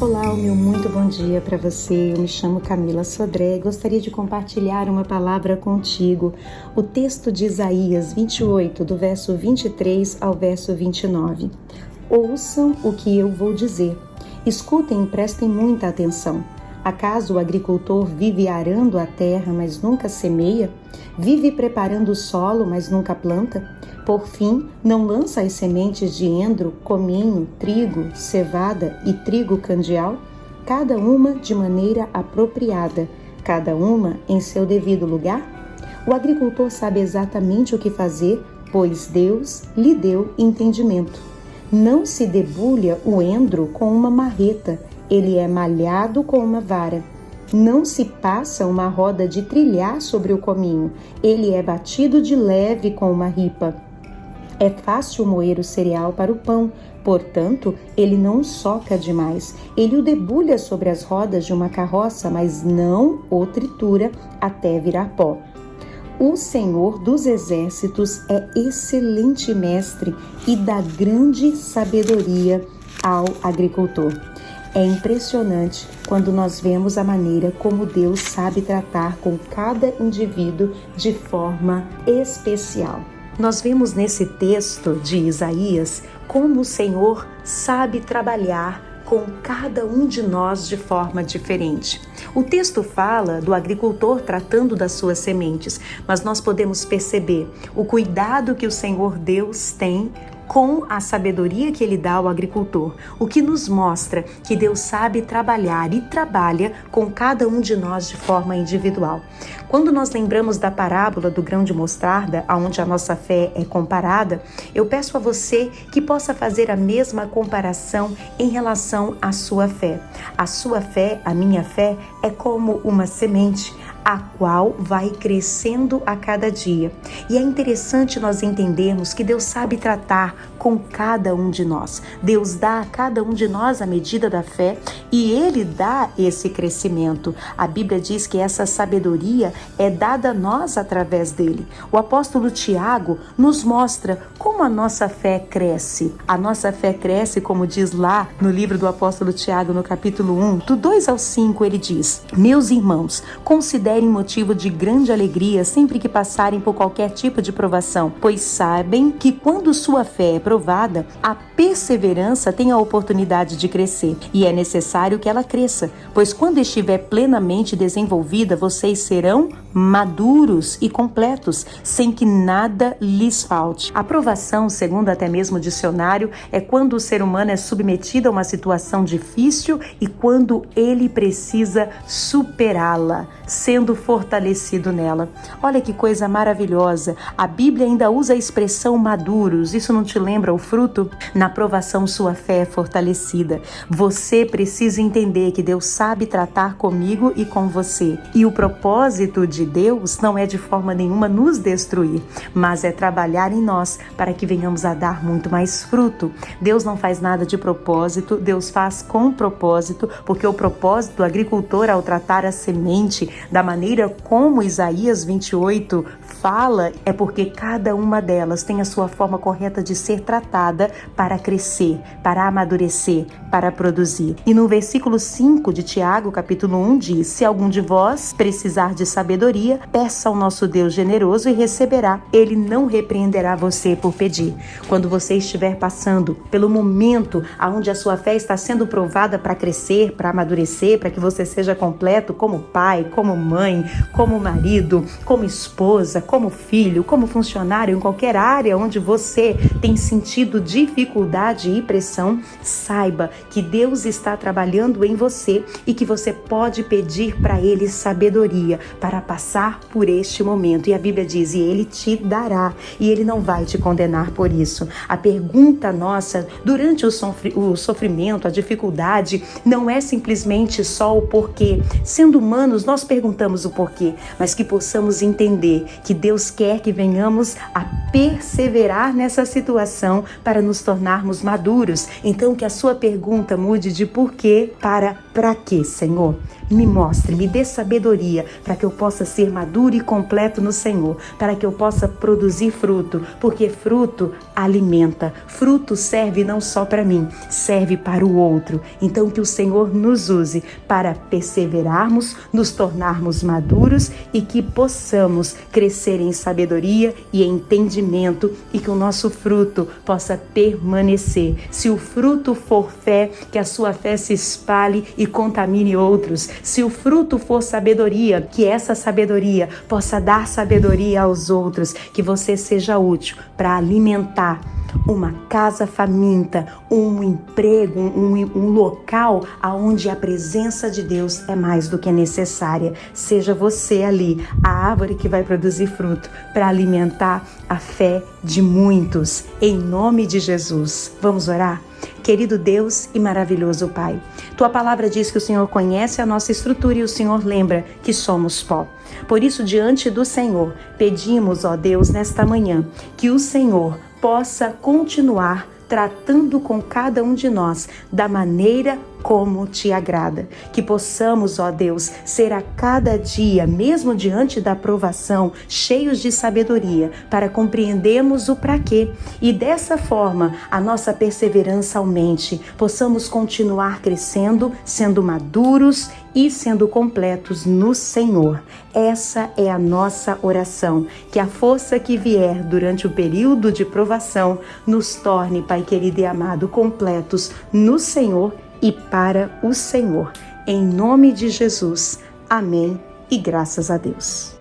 Olá, o meu muito bom dia para você. Eu me chamo Camila Sodré e gostaria de compartilhar uma palavra contigo. O texto de Isaías 28, do verso 23 ao verso 29. Ouçam o que eu vou dizer. Escutem e prestem muita atenção. Acaso o agricultor vive arando a terra, mas nunca semeia? Vive preparando o solo, mas nunca planta? Por fim, não lança as sementes de endro, cominho, trigo, cevada e trigo candial? Cada uma de maneira apropriada, cada uma em seu devido lugar? O agricultor sabe exatamente o que fazer, pois Deus lhe deu entendimento. Não se debulha o endro com uma marreta, ele é malhado com uma vara. Não se passa uma roda de trilhar sobre o cominho, ele é batido de leve com uma ripa. É fácil moer o cereal para o pão, portanto, ele não soca demais. Ele o debulha sobre as rodas de uma carroça, mas não o tritura até virar pó. O Senhor dos Exércitos é excelente mestre e dá grande sabedoria ao agricultor. É impressionante quando nós vemos a maneira como Deus sabe tratar com cada indivíduo de forma especial. Nós vemos nesse texto de Isaías como o Senhor sabe trabalhar com cada um de nós de forma diferente. O texto fala do agricultor tratando das suas sementes, mas nós podemos perceber o cuidado que o Senhor Deus tem com a sabedoria que Ele dá ao agricultor, o que nos mostra que Deus sabe trabalhar e trabalha com cada um de nós de forma individual. Quando nós lembramos da parábola do grão de mostarda, onde a nossa fé é comparada, eu peço a você que possa fazer a mesma comparação em relação à sua fé. A sua fé, a minha fé, é como uma semente, a qual vai crescendo a cada dia. E é interessante nós entendermos que Deus sabe tratar com cada um de nós. Deus dá a cada um de nós a medida da fé e Ele dá esse crescimento. A Bíblia diz que essa sabedoria é dada a nós através dele. O apóstolo Tiago nos mostra como a nossa fé cresce. A nossa fé cresce, como diz lá no livro do apóstolo Tiago, no capítulo 1, do 2 ao 5, ele diz: Meus irmãos, considerem motivo de grande alegria sempre que passarem por qualquer tipo de provação, pois sabem que quando sua fé é provada, a perseverança tem a oportunidade de crescer, e é necessário que ela cresça, pois quando estiver plenamente desenvolvida, vocês serão maduros e completos, sem que nada lhes falte. A provação, segundo até mesmo o dicionário, é quando o ser humano é submetido a uma situação difícil e quando ele precisa superá-la, sendo fortalecido nela. Olha que coisa maravilhosa. A Bíblia ainda usa a expressão maduros. Isso não te lembra o fruto? Na provação, sua fé é fortalecida. Você precisa entender que Deus sabe tratar comigo e com você. E o propósito de Deus não é de forma nenhuma nos destruir, mas é trabalhar em nós para que venhamos a dar muito mais fruto. Deus não faz nada de propósito, Deus faz com propósito, porque o propósito do agricultor ao tratar a semente da maneira como Isaías 28 fala, é porque cada uma delas tem a sua forma correta de ser tratada para crescer, para amadurecer, para produzir. E no versículo 5 de Tiago, capítulo 1, diz: Se algum de vós precisar de sabedoria, peça ao nosso Deus generoso e receberá. Ele não repreenderá você por pedir. Quando você estiver passando pelo momento onde a sua fé está sendo provada para crescer, para amadurecer, para que você seja completo como pai, como mãe, como marido, como esposa, como filho, como funcionário, em qualquer área onde você tem sentido dificuldade e pressão, saiba que Deus está trabalhando em você e que você pode pedir para Ele sabedoria para passar por este momento. E a Bíblia diz: e Ele te dará, e Ele não vai te condenar por isso. A pergunta nossa durante o sofrimento, a dificuldade, não é simplesmente só o porquê. Sendo humanos, nós perguntamos o porquê, mas que possamos entender que Deus quer que venhamos a perseverar nessa situação para nos tornarmos maduros. Então, que a sua pergunta mude de porquê para quê, Senhor? me mostre, me dê sabedoria para que eu possa ser maduro e completo no Senhor, para que eu possa produzir fruto, porque fruto alimenta, fruto serve não só para mim, serve para o outro. Então que o Senhor nos use para perseverarmos, nos tornarmos maduros e que possamos crescer em sabedoria e entendimento e que o nosso fruto possa permanecer. Se o fruto for fé, que a sua fé se espalhe e contamine outros. Se o fruto for sabedoria, que essa sabedoria possa dar sabedoria aos outros, que você seja útil para alimentar uma casa faminta, um emprego, um local onde a presença de Deus é mais do que necessária. Seja você ali a árvore que vai produzir fruto para alimentar a fé de muitos. Em nome de Jesus. Vamos orar? Querido Deus e maravilhoso Pai, Tua palavra diz que o Senhor conhece a nossa estrutura e o Senhor lembra que somos pó. Por isso, diante do Senhor, pedimos, ó Deus, nesta manhã, que o Senhor possa continuar tratando com cada um de nós da maneira como te agrada. Que possamos, ó Deus, ser a cada dia, mesmo diante da provação, cheios de sabedoria, para compreendermos o para quê. E dessa forma, a nossa perseverança aumente, possamos continuar crescendo, sendo maduros e sendo completos no Senhor. Essa é a nossa oração. Que a força que vier durante o período de provação nos torne, Pai querido e amado, completos no Senhor e para o Senhor. Em nome de Jesus. Amém e graças a Deus.